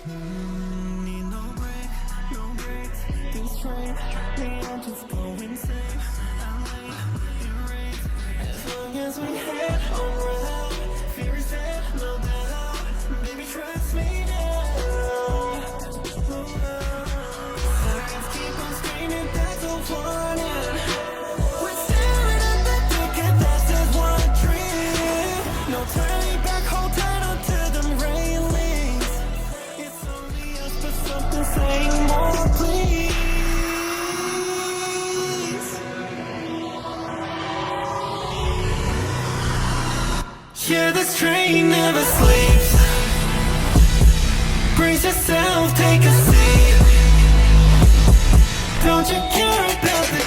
Need no break, no breaks. This train, me, I'm just going insane. I'm late, it rains. As long as we head on right, fear is dead, no doubt. Baby, trust me now. Sirens keep on screaming, that's a warning. We're staring at the ticket, that's just one dream. No turning back, hold tight onto them railings. It's only us, but something saying more, please. Yeah, this train never sleeps. Brace yourself, take a seat. Don't you care about the